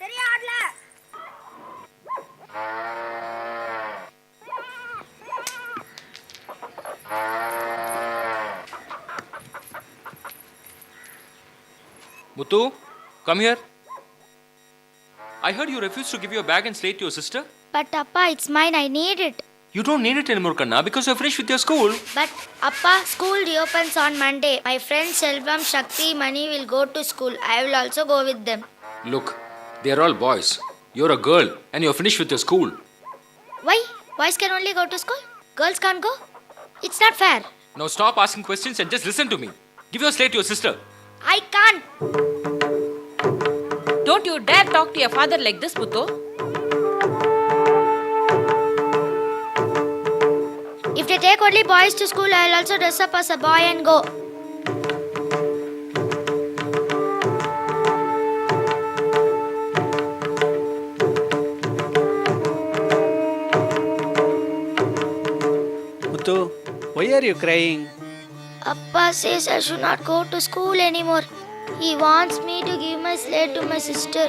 சரியா ஆடல. Muthu, come here. I heard you refused to give your bag and slate to your sister. But Appa, it's mine. I need it. You don't need it anymore, Kanna, because you're finished with your school. But Appa, school reopens on Monday. My friends Selvam, Shakti, Mani will go to school. I will also go with them. Look, they're all boys. You're a girl and you're finished with your school. Why? Boys can only go to school? Girls can't go? It's not fair. Now stop asking questions and just listen to me. Give your slate to your sister. I can't. Don't you dare talk to your father like this, Muthu. If they take only boys to school, I'll also dress up as a boy and go. Muthu, why are you crying? Appa says I should not go to school anymore. He wants me to give my slate to my sister.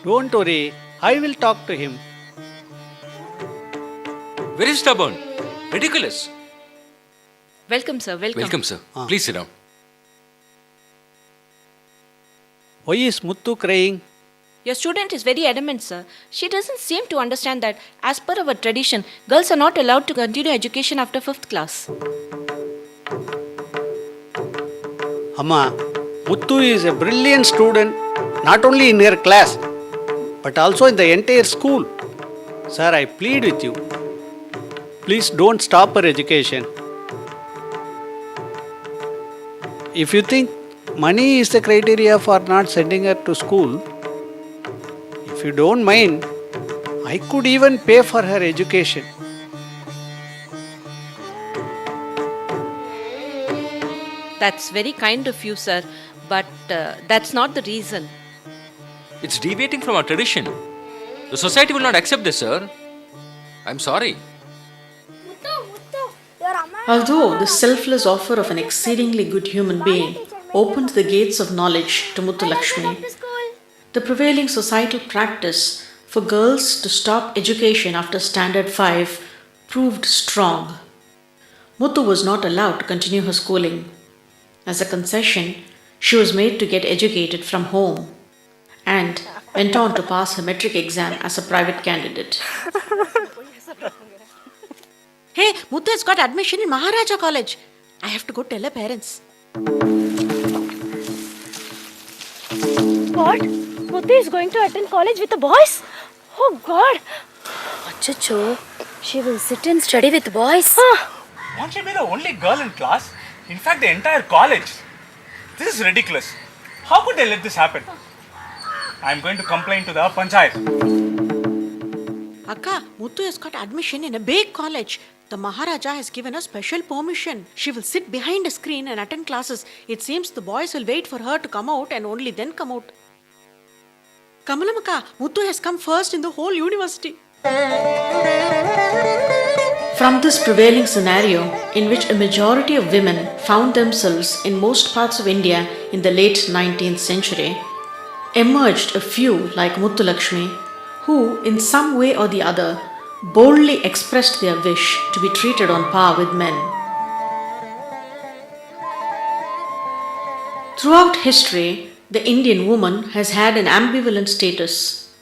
Don't worry, I will talk to him. Very stubborn. Ridiculous. Welcome, sir. Welcome, sir. Please sit down. Why is Muthu crying? Your student is very adamant, sir. She doesn't seem to understand that, as per our tradition, girls are not allowed to continue education after 5th class. Amma, Muthu is a brilliant student, not only in her class, but also in the entire school. Sir, I plead with you. Please don't stop her education. If you think money is the criteria for not sending her to school, if you don't mind, I could even pay for her education. That's very kind of you, sir. But that's not the reason. It's deviating from our tradition. The society will not accept this, sir. I'm sorry. Although the selfless offer of an exceedingly good human being opened the gates of knowledge to Muthu Lakshmi, the prevailing societal practice for girls to stop education after Standard 5 proved strong. Muthu was not allowed to continue her schooling. As a concession, she was made to get educated from home and went on to pass her metric exam as a private candidate. Hey, Muthu has got admission in Maharaja College. I have to go tell her parents. What? Muthu is going to attend college with the boys? Oh God! Achacho, she will sit and study with boys. Won't she be the only girl in class? In fact, the entire college. This is ridiculous. How could they let this happen? I'm going to complain to the Panchayat. Akka, Muthu has got admission in a big college. The Maharaja has given her special permission. She will sit behind a screen and attend classes. It seems the boys will wait for her to come out and only then come out. Kamalamaka, Muthu has come first in the whole university. From this prevailing scenario, in which a majority of women found themselves in most parts of India in the late 19th century, emerged a few like Muthu Lakshmi, who, in some way or the other, boldly expressed their wish to be treated on par with men. Throughout history, the Indian woman has had an ambivalent status.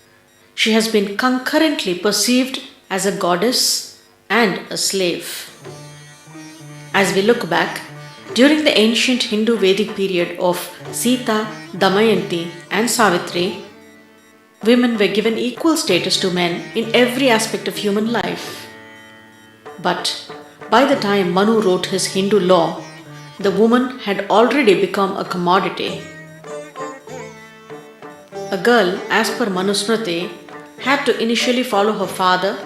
She has been concurrently perceived as a goddess and a slave. As we look back, during the ancient Hindu Vedic period of Sita, Damayanti, and Savitri, women were given equal status to men in every aspect of human life. But by the time Manu wrote his Hindu law, the woman had already become a commodity. A girl, as per Manusmriti, had to initially follow her father,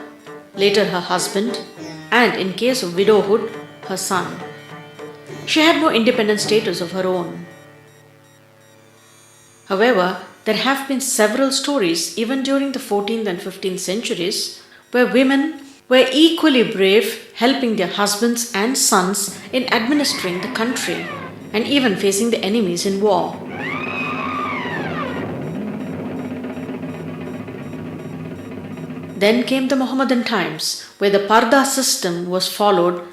later her husband, and in case of widowhood, her son. She had no independent status of her own. However, there have been several stories, even during the 14th and 15th centuries, where women were equally brave, helping their husbands and sons in administering the country and even facing the enemies in war. Then came the Mohammedan times, where the Parda system was followed,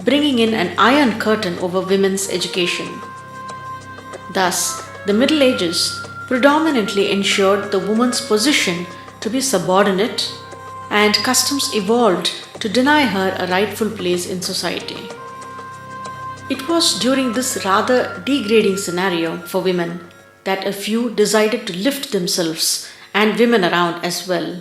bringing in an iron curtain over women's education. Thus, the Middle Ages predominantly ensured the woman's position to be subordinate, and customs evolved to deny her a rightful place in society. It was during this rather degrading scenario for women that a few decided to lift themselves and women around as well.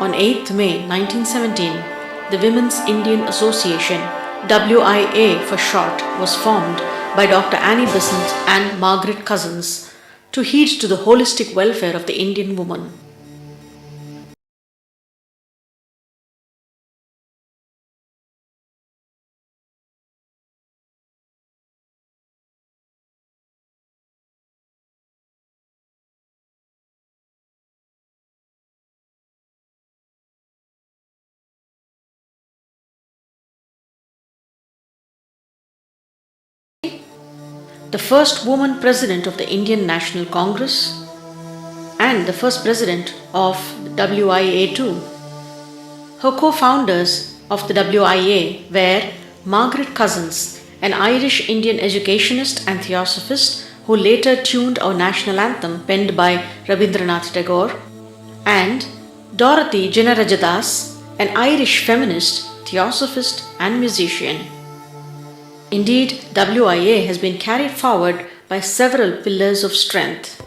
On 8th May 1917, the Women's Indian Association, WIA for short, was formed by Dr. Annie Besant and Margaret Cousins to heed to the holistic welfare of the Indian woman. The first woman president of the Indian National Congress and the first president of the WIA too. Her co-founders of the WIA were Margaret Cousins, an Irish Indian educationist and theosophist who later tuned our national anthem penned by Rabindranath Tagore, and Dorothy Jinarajadas, an Irish feminist, theosophist and musician. Indeed, WIA has been carried forward by several pillars of strength.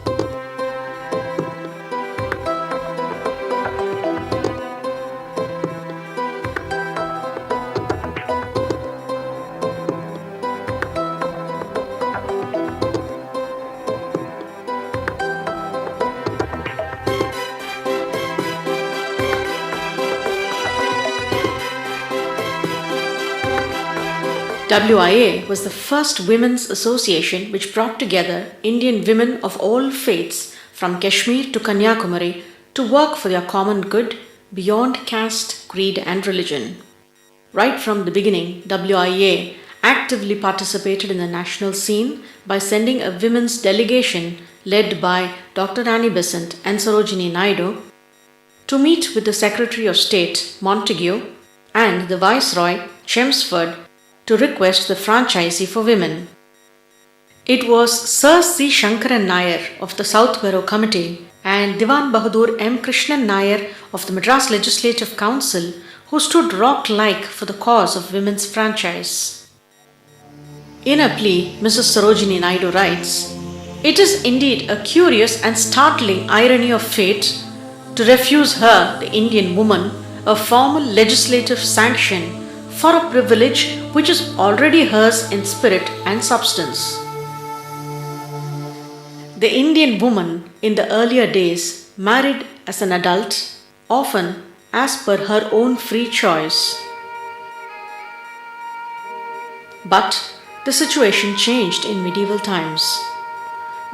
WIA was the first women's association which brought together Indian women of all faiths from Kashmir to Kanyakumari to work for their common good beyond caste, creed and religion. Right from the beginning, WIA actively participated in the national scene by sending a women's delegation led by Dr. Annie Besant and Sarojini Naidu to meet with the Secretary of State Montagu and the Viceroy Chelmsford to request the franchisee for women. It was Sir C. Shankaran Nair of the South Bureau Committee and Diwan Bahadur M. Krishnan Nair of the Madras Legislative Council who stood rock-like for the cause of women's franchise. In a plea, Mrs. Sarojini Naidu writes, "It is indeed a curious and startling irony of fate to refuse her, the Indian woman, a formal legislative sanction for a privilege which is already hers in spirit and substance." The Indian woman in the earlier days married as an adult, often as per her own free choice. But the situation changed in medieval times.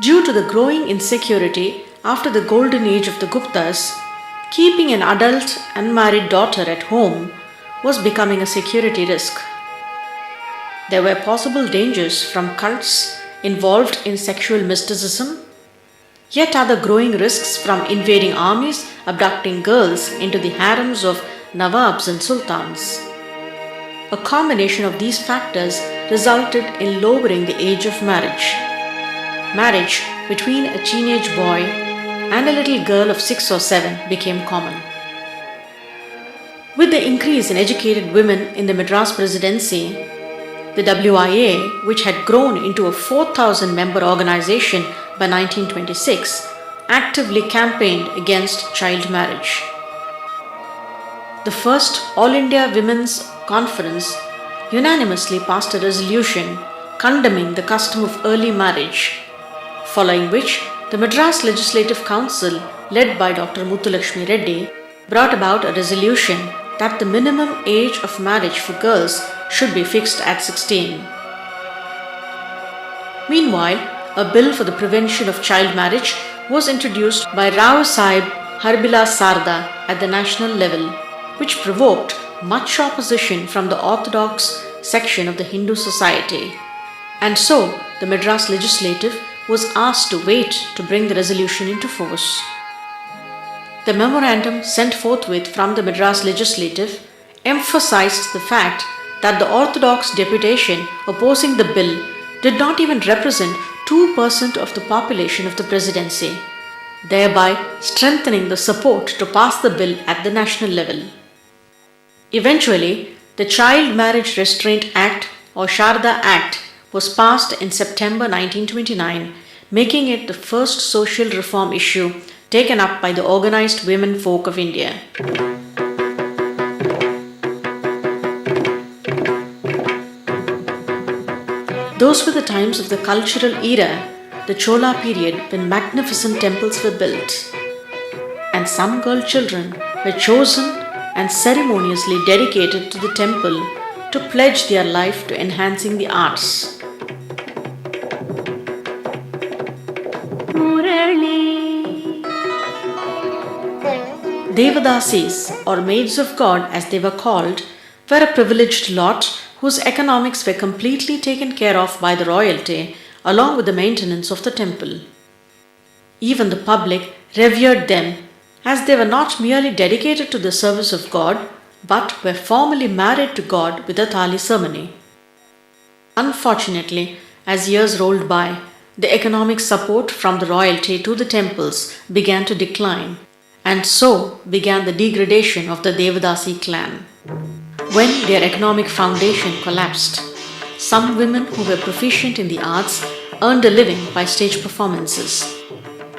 Due to the growing insecurity after the golden age of the Guptas, keeping an adult unmarried daughter at home was becoming a security risk. There were possible dangers from cults involved in sexual mysticism, yet other growing risks from invading armies abducting girls into the harems of Nawabs and Sultans. A combination of these factors resulted in lowering the age of marriage. Marriage between a teenage boy and a little girl of 6 or 7 became common. With the increase in educated women in the Madras Presidency, the WIA, which had grown into a 4,000 member organization by 1926, actively campaigned against child marriage. The first All India Women's Conference unanimously passed a resolution condemning the custom of early marriage, following which the Madras Legislative Council, led by Dr. Muthulakshmi Reddy, brought about a resolution that the minimum age of marriage for girls should be fixed at 16. Meanwhile, a bill for the prevention of child marriage was introduced by Rao Sahib Harbilas Sarda at the national level, which provoked much opposition from the orthodox section of the Hindu society. And so, the Madras Legislative was asked to wait to bring the resolution into force. The memorandum sent forthwith from the Madras Legislative emphasized the fact that the orthodox deputation opposing the bill did not even represent 2% of the population of the presidency, thereby strengthening the support to pass the bill at the national level. Eventually, the Child Marriage Restraint Act or Sharda Act was passed in September 1929, making it the first social reform issue taken up by the organized women folk of India. Those were the times of the cultural era, the Chola period, when magnificent temples were built, and some girl children were chosen and ceremoniously dedicated to the temple to pledge their life to enhancing the arts. Devadasis, or maids of God as they were called, were a privileged lot whose economics were completely taken care of by the royalty along with the maintenance of the temple. Even the public revered them as they were not merely dedicated to the service of God but were formally married to God with a thali ceremony. Unfortunately, as years rolled by, the economic support from the royalty to the temples began to decline, and so began the degradation of the Devadasi clan. When their economic foundation collapsed, some women who were proficient in the arts earned a living by stage performances,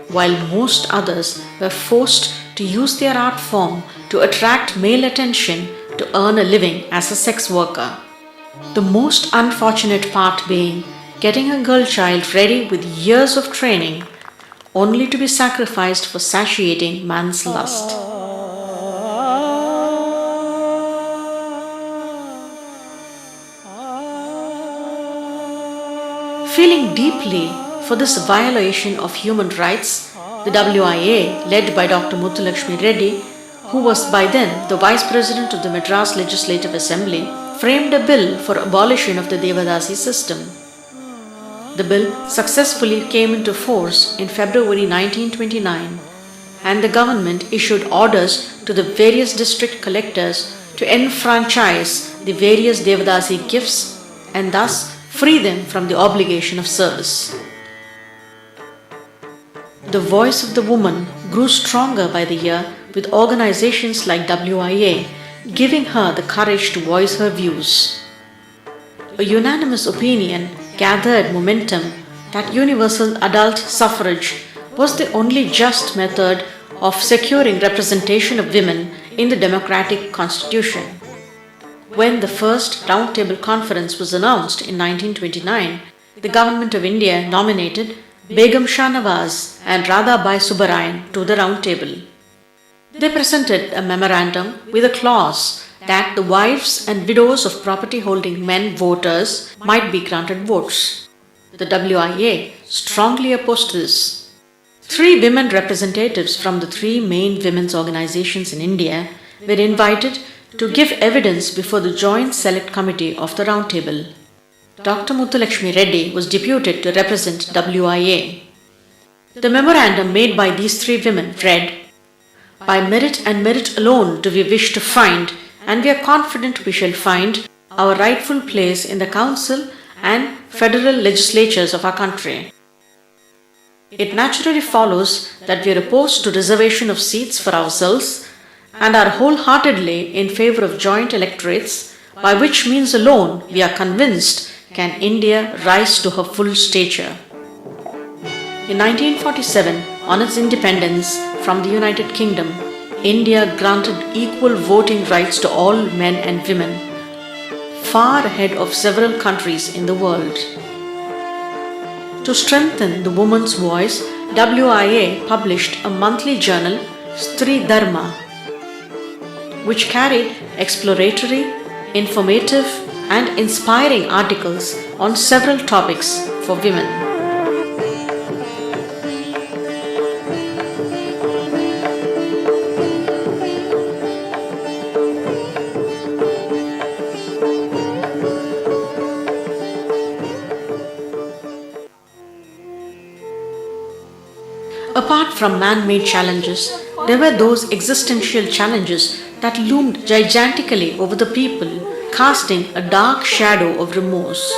while most others were forced to use their art form to attract male attention to earn a living as a sex worker. The most unfortunate part being getting a girl child ready with years of training only to be sacrificed for satiating man's lust. Feeling deeply for this violation of human rights, the WIA, led by Dr. Muthulakshmi Reddy, who was by then the Vice President of the Madras Legislative Assembly, framed a bill for abolition of the Devadasi system. The bill successfully came into force in February 1929, and the government issued orders to the various district collectors to enfranchise the various Devadasi gifts and thus free them from the obligation of service. The voice of the woman grew stronger by the year, with organizations like WIA giving her the courage to voice her views. A unanimous opinion gathered momentum that universal adult suffrage was the only just method of securing representation of women in the democratic constitution. When the first Roundtable Conference was announced in 1929, the Government of India nominated Begum Shah Nawaz and Radhabai Subbarayan to the Roundtable. They presented a memorandum with a clause that the wives and widows of property-holding men voters might be granted votes. The WIA strongly opposed this. 3 women representatives from the 3 main women's organizations in India were invited to give evidence before the Joint Select Committee of the Roundtable. Dr. Muthulakshmi Reddy was deputed to represent WIA. The memorandum made by these 3 women read, "By merit and merit alone do we wish to find, and we are confident we shall find, our rightful place in the council and federal legislatures of our country. It naturally follows that we are opposed to reservation of seats for ourselves and are wholeheartedly in favor of joint electorates, by which means alone we are convinced can India rise to her full stature." In 1947, on its independence from the United Kingdom, India granted equal voting rights to all men and women, far ahead of several countries in the world. To strengthen the woman's voice, WIA published a monthly journal, Stri Dharma, which carried exploratory, informative, and inspiring articles on several topics for women. Apart from man-made challenges, There were those existential challenges that loomed gigantically over the people, casting a dark shadow of remorse.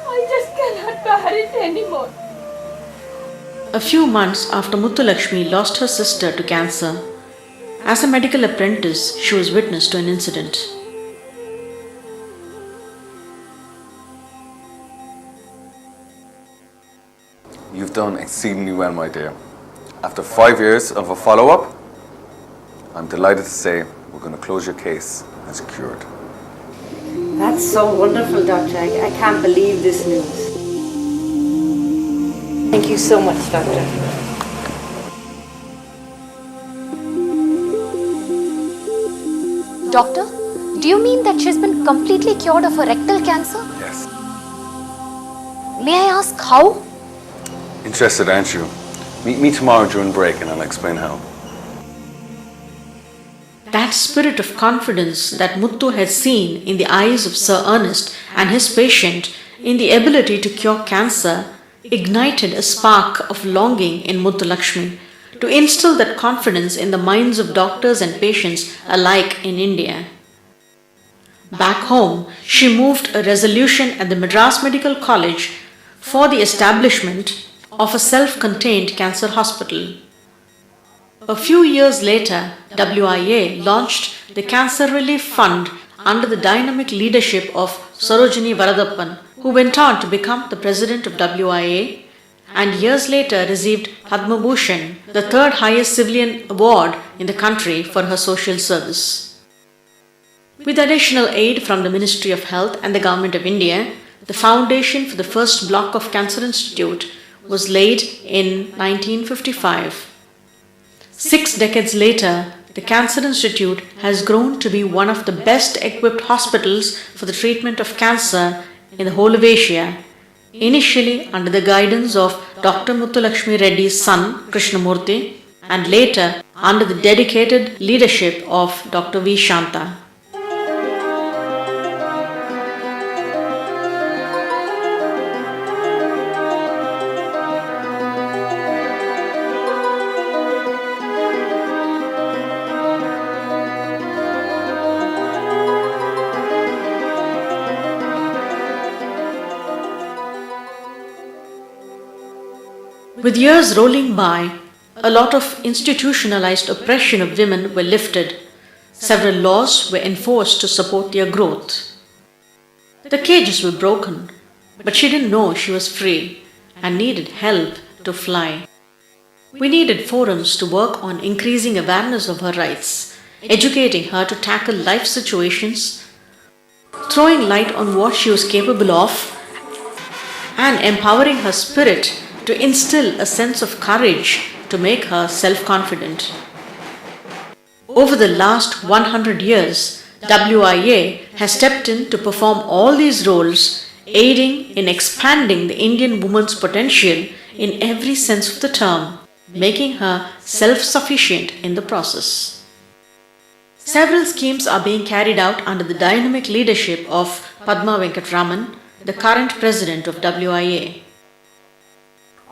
I just cannot bear it anymore. A few months after Muthulakshmi lost her sister to cancer, as a medical apprentice, she was witness to an incident. You've done exceedingly well, my dear. After 5 years of a follow-up, I'm delighted to say we're going to close your case as cured. That's so wonderful, Doctor. I can't believe this news. Thank you so much, Doctor. Doctor, do you mean that she's been completely cured of her rectal cancer? Yes. May I ask how? Interested, aren't you? Meet me tomorrow during break and I'll explain how. That spirit of confidence that Muthu had seen in the eyes of Sir Ernest and his patient in the ability to cure cancer ignited a spark of longing in Muthulakshmi to instill that confidence in the minds of doctors and patients alike in India. Back home, she moved a resolution at the Madras Medical College for the establishment of a self-contained cancer hospital. A few years later, WIA launched the Cancer Relief Fund under the dynamic leadership of Sarojini Varadappan, who went on to become the president of WIA and years later received Padma Bhushan, the third highest civilian award in the country for her social service. With additional aid from the Ministry of Health and the Government of India, the foundation for the first block of Cancer Institute was laid in 1955. 6 decades later, the Cancer Institute has grown to be one of the best equipped hospitals for the treatment of cancer in the whole of Asia, initially under the guidance of Dr. Muthulakshmi Reddy's son Krishnamurthy and later under the dedicated leadership of Dr. V. Shanta. With years rolling by, a lot of institutionalized oppression of women were lifted. Several laws were enforced to support their growth. The cages were broken, but she didn't know she was free and needed help to fly. We needed forums to work on increasing awareness of her rights, educating her to tackle life situations, throwing light on what she was capable of, and empowering her spirit to instill a sense of courage to make her self-confident. Over the last 100 years, WIA has stepped in to perform all these roles, aiding in expanding the Indian woman's potential in every sense of the term, making her self-sufficient in the process. Several schemes are being carried out under the dynamic leadership of Padma Venkatraman, the current president of WIA.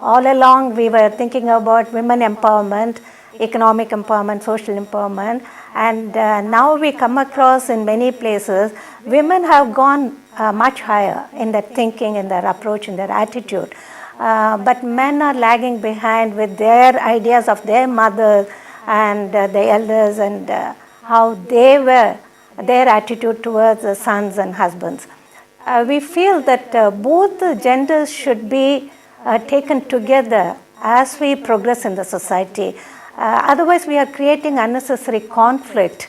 All along we were thinking about women empowerment, economic empowerment, social empowerment, and now we come across in many places women have gone much higher in their thinking, in their approach, in their attitude. But men are lagging behind with their ideas of their mothers and the elders and how they were, their attitude towards the sons and husbands. We feel that both the genders should be taken together as we progress in the society. Otherwise, we are creating unnecessary conflict.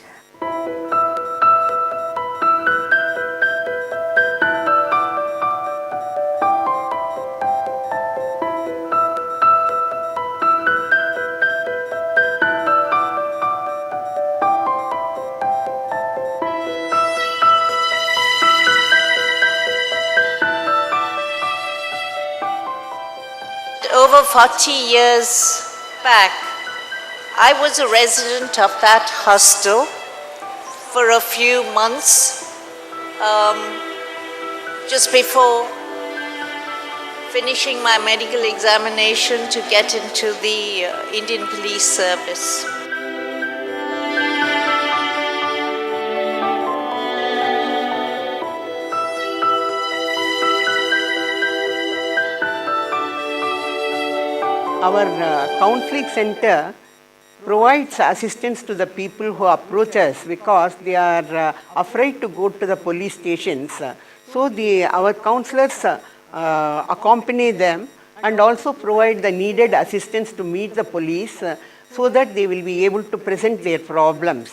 Over 40 years back, I was a resident of that hostel for a few months, just before finishing my medical examination to get into the Indian Police Service. Our counseling center provides assistance to the people who approach us because they are afraid to go to the police stations. So our counselors accompany them and also provide the needed assistance to meet the police so that they will be able to present their problems.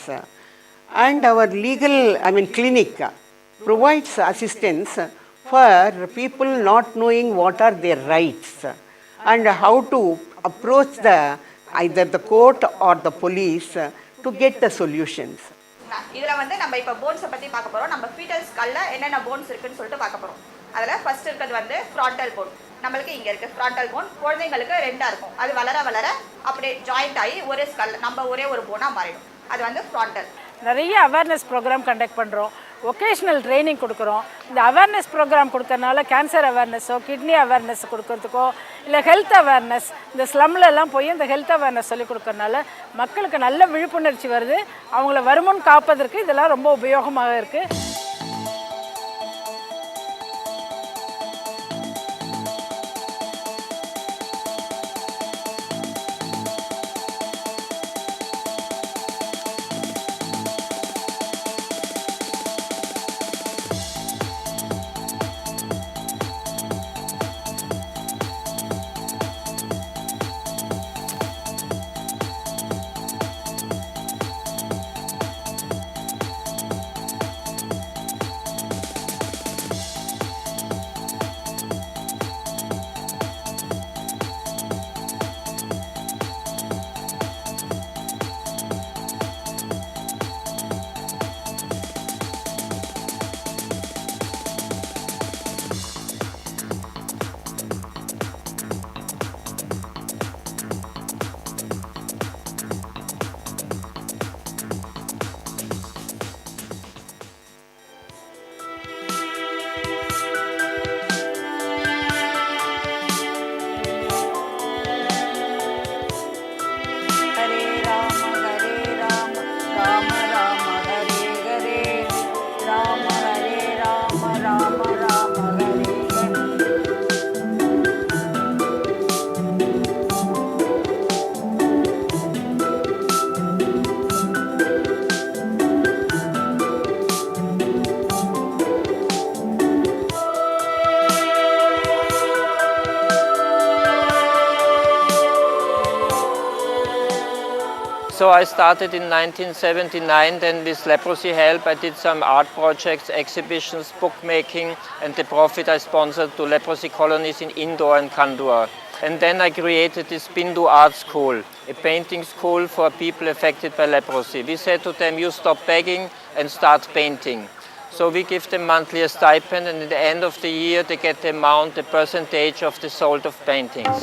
And our clinic provides assistance for people not knowing what are their rights and how to approach either the court or the police to get the solutions. இதில் வந்து நம்ம இப்போ போன்ஸை பற்றி பார்க்க போகிறோம். நம்ம foetal ஸ்கல்ல என்னென்ன bones இருக்குன்னு சொல்லிட்டு பார்க்க போகிறோம். அதில் ஃபர்ஸ்ட் இருக்கிறது வந்து ஃப்ராண்டல் போன். நம்மளுக்கு இங்கே இருக்குது ஃப்ராண்டல் போன். குழந்தைங்களுக்கு ரெண்டாக இருக்கும். அது வளர வளர அப்படியே ஜாயிண்ட் ஆகி ஒரே ஸ்கல் நம்ம ஒரே ஒரு போனாக மாறிடும். அது வந்து ஃப்ராண்டல். நிறைய அவேர்னஸ் ப்ரோக்ராம் கண்டக்ட் பண்ணுறோம். ஒகேஷ்னல் ட்ரைனிங் கொடுக்குறோம். இந்த அவேர்னஸ் ப்ரோக்ராம் கொடுக்கறனால கேன்சர் அவேர்னஸோ கிட்னி அவேர்னஸ் கொடுக்கறதுக்கோ இல்லை ஹெல்த் அவேர்னஸ் இந்த ஸ்லம்லெல்லாம் போய் இந்த ஹெல்த் அவேர்னஸ் சொல்லிக் கொடுக்கறனால மக்களுக்கு நல்ல விழிப்புணர்ச்சி வருது. அவங்கள வருமுன் காப்பதற்கு இதெல்லாம் ரொம்ப உபயோகமாக இருக்குது. So I started in 1979, then with Leprosy Help I did some art projects, exhibitions, bookmaking, and the profit I sponsored to leprosy colonies in Indore and Kandua. And then I created this Bindu Art School, a painting school for people affected by leprosy. We said to them, you stop begging and start painting. So we give them monthly a stipend, and at the end of the year they get the amount, the percentage of the sold of paintings.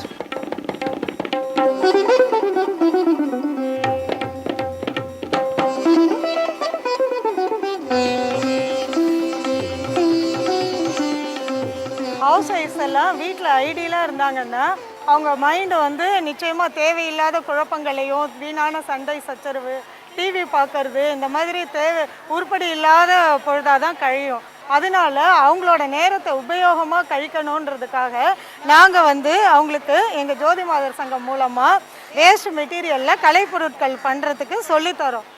House wives எல்லாம் வீட்டில் ஐடியலாக இருந்தாங்கன்னா அவங்க mind வந்து நிச்சயமாக தேவையில்லாத குழப்பங்களையும் வீணான சண்டை சச்சரவு டிவி பார்க்கறது இந்த மாதிரி உருப்படி இல்லாத பொழுதாக தான் கழியும். அதனால அவங்களோட நேரத்தை உபயோகமாக கழிக்கணுன்றதுக்காக நாங்கள் வந்து அவங்களுக்கு எங்கள் ஜோதி மாதர் சங்கம் மூலமாக வேஸ்ட் மெட்டீரியலில் கலைப்பொருட்கள் பண்ணுறதுக்கு சொல்லித்தரோம்.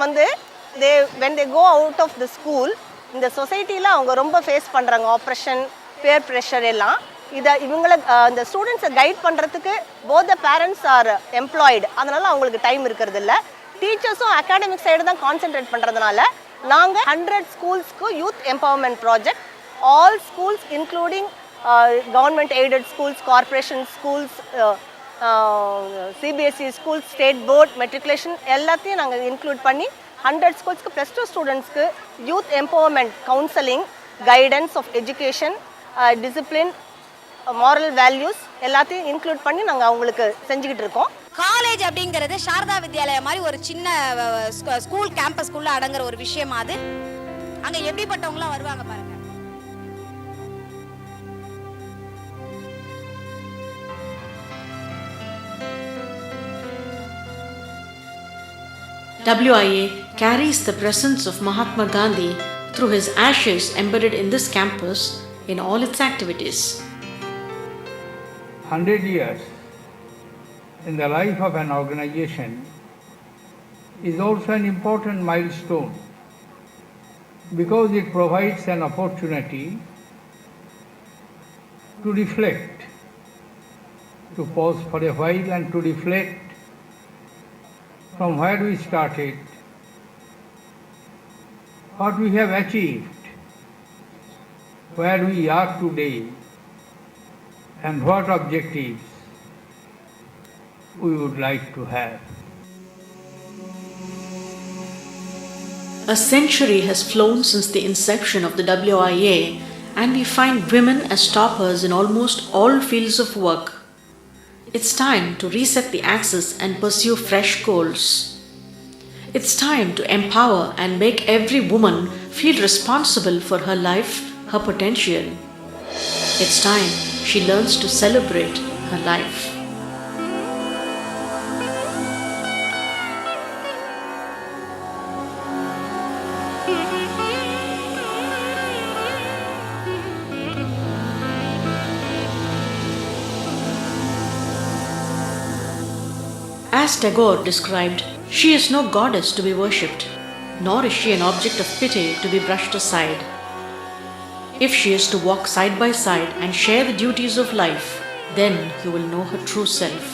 வந்து when they go out of the school இந்த சொசைட்டியில் அவங்க ரொம்ப ஃபேஸ் பண்ணுறாங்க ஆப்ரெஷன் peer ப்ரெஷர் எல்லாம் இதை இவங்களை இந்த ஸ்டூடெண்ட்ஸை கைட் பண்ணுறதுக்கு both the parents are employed அதனால் அவங்களுக்கு டைம் இருக்கிறது இல்லை டீச்சர்ஸும் அகாடமிக் சைடு தான் கான்சென்ட்ரேட் பண்ணுறதுனால நாங்கள் 100 ஸ்கூல்ஸ்க்கு youth empowerment project all schools including government aided schools corporation schools CBSE schools state board matriculation எல்லாத்தையும் நாங்கள் இன்க்ளூட் பண்ணி 100 ஸ்கூல்ஸ்க்கு +2 ஸ்டூடெண்ட்ஸ்க்கு youth empowerment counselling guidance of education discipline moral values எல்லாத்தையும் இன்க்ளூட் பண்ணி நாங்கள் அவங்களுக்கு செஞ்சுக்கிட்டு இருக்கோம். காலேஜ் அப்படிங்கிறது சாரதா வித்யாலயா மாதிரி ஒரு சின்ன ஸ்கூல் கேம்பஸ்குள்ளே அடங்குற ஒரு விஷயமா அது. அங்கே எப்படிப்பட்டவங்களாம் வருவாங்க பாருங்க. WIA carries the presence of Mahatma Gandhi through his ashes embedded in this campus in all its activities. 100 years in the life of an organization is also an important milestone because it provides an opportunity to reflect, to pause for a while and to reflect from where we started, what we have achieved, where we are today, and what objectives we would like to have. A century has flown since the inception of the WIA, and we find women as toppers in almost all fields of work. It's time to reset the axis and pursue fresh goals. It's time to empower and make every woman feel responsible for her life, her potential. It's time she learns to celebrate her life. As Tagore described, she is no goddess to be worshipped, nor is she an object of pity to be brushed aside. If she is to walk side by side and share the duties of life, then you will know her true self.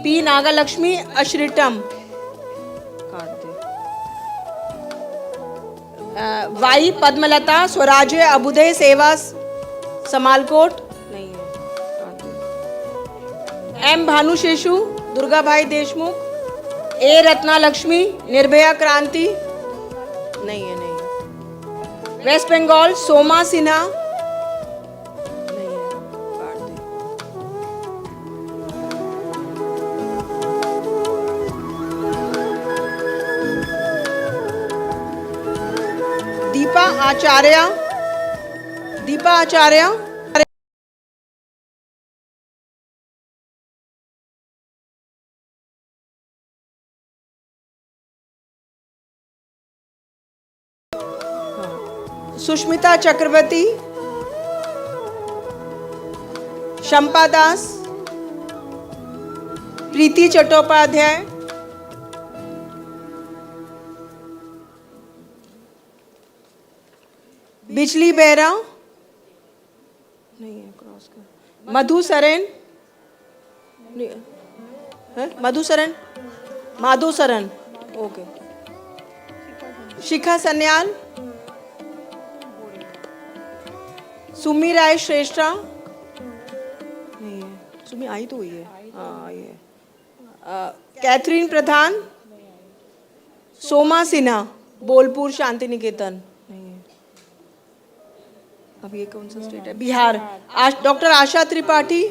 P Nagalakshmi Ashritam, Y Padmalatha Swarajya Abhudaya सेवा समालकोट नहीं है। M भानुशेषु Durga भाई देशमुख, ए रत्ना लक्ष्मी निर्भया क्रांति नहीं है, नहीं है। Waste Bengal Soma Sinha नहीं है, काट दे। दीपा आचार्य, दीपा आचार्य सुष्मिता चक्रवर्ती, शंपा दास, प्रीति चट्टोपाध्याय, बिजली बेरा नहीं है, क्रॉस कर। मधु सरन, मधु सरन, माधु सरन, ओके। शिखा सन्याल, सुमी राय श्रेष्ठा नहीं है, सुमी आई तो हुई है, हाँ आई है। कैथरीन प्रधान, सोमा सिन्हा बोलपुर शांति निकेतन नहीं है। अब ये कौन सा स्टेट है? बिहार। डॉक्टर आशा त्रिपाठी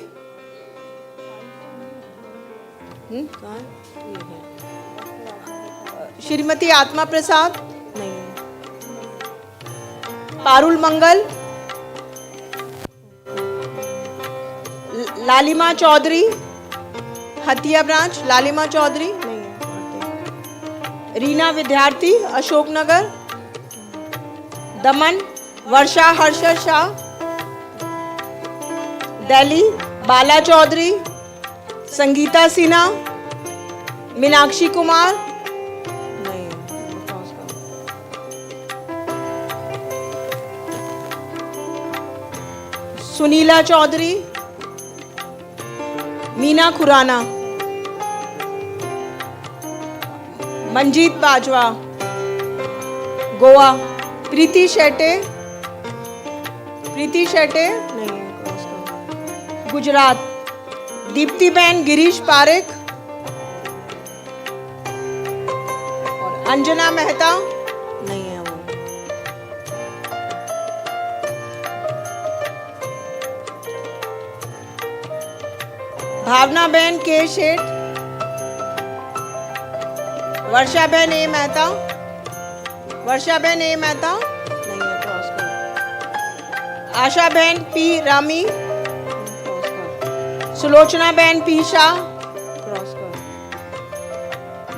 कहाँ है? ये है। श्रीमती आत्मा प्रसाद नहीं है। पारुल मंगल, लालिमा चौधरी हतिया ब्रांच, लालिमा चौधरी नहीं है। रीना विद्यार्थी अशोकनगर, दमन वर्षा हर्षा शाह, दिल्ली बाला चौधरी, संगीता सिन्हा, मीनाक्षी कुमार नहीं है। सुनीला चौधरी, मीना खुराना, मंजीत बाजवा गोवा, प्रीति शेटे, प्रीति शेटे नहीं है, गुजरात। दीप्तिबेन गिरीश पारेख और अंजना मेहता नहीं है वो। भावना बहन के शेठ, वर्षा बहन ए मेहता, वर्षा बहन ए मेहता नहीं है, क्रॉस कर। आशा बहन पी रामी, क्रॉस कर। सुलोचना बहन पी शाह, क्रॉस कर।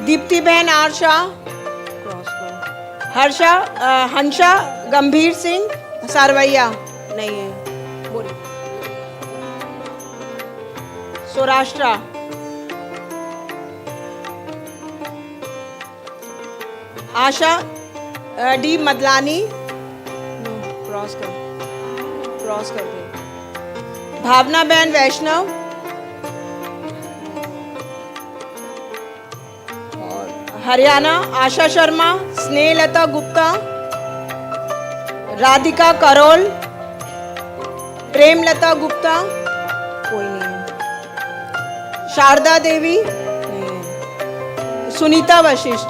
दीप्ति बहन आर शाह, क्रॉस कर। हर्षा हंसा गंभीर सिंह सारवैया नहीं है। सौराष्ट्र। आशा डी मदलानी क्रॉस कर, क्रॉस कर दे। भावना बहन वैष्णव और हरियाणा आशा शर्मा, स्नेहलता गुप्ता, राधिका करोल, प्रेमलता गुप्ता कोई नहीं है। शारदा देवी नहीं है। सुनीता वशिष्ठ।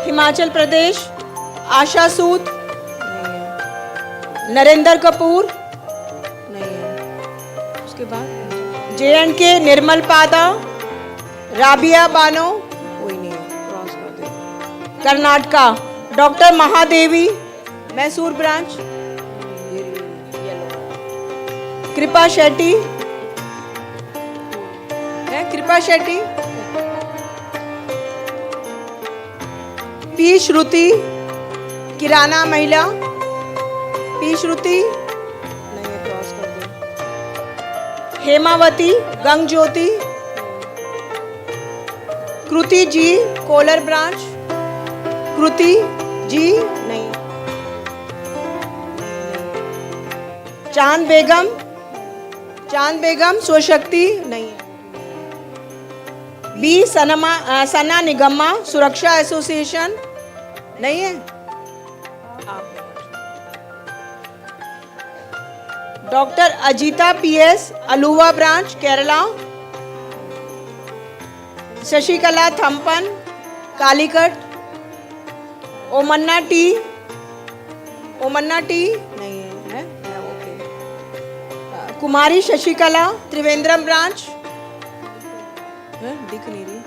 हिमाचल प्रदेश आशा सूद नहीं है। नरेंद्र कपूर नहीं है। उसके बाद JNK निर्मल पादा, राबिया बानो कोई नहीं है, क्रॉस कर दे। Karnataka doctor Mahadevi, Mysore branch. कृपा शेट्टी है, कृपा शेट्टी। पी श्रुति किराना महिला, पी श्रुति नहीं है, क्रॉस कर दे। हेमावती गंग ज्योति, कृति जी कोलर ब्रांच, कृति जी नहीं। चांद बेगम, चांद बेगम स्वशक्ति नहीं है। बी सना निगम्मा सुरक्षा एसोसिएशन नहीं है। Doctor Ajitha PS Aluva branch Kerala. Shashikala Thampan Calicut. Omanna T नहीं है, ओके। कुमारी शशिकला त्रिवेंद्रम ब्रांच दिख नहीं रही।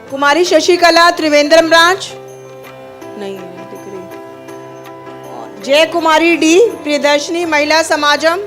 कुमारी शशिकला त्रिवेंद्रम ब्रांच नहीं दिख रही। जय कुमारी डी प्रियदर्शनी महिला समाजम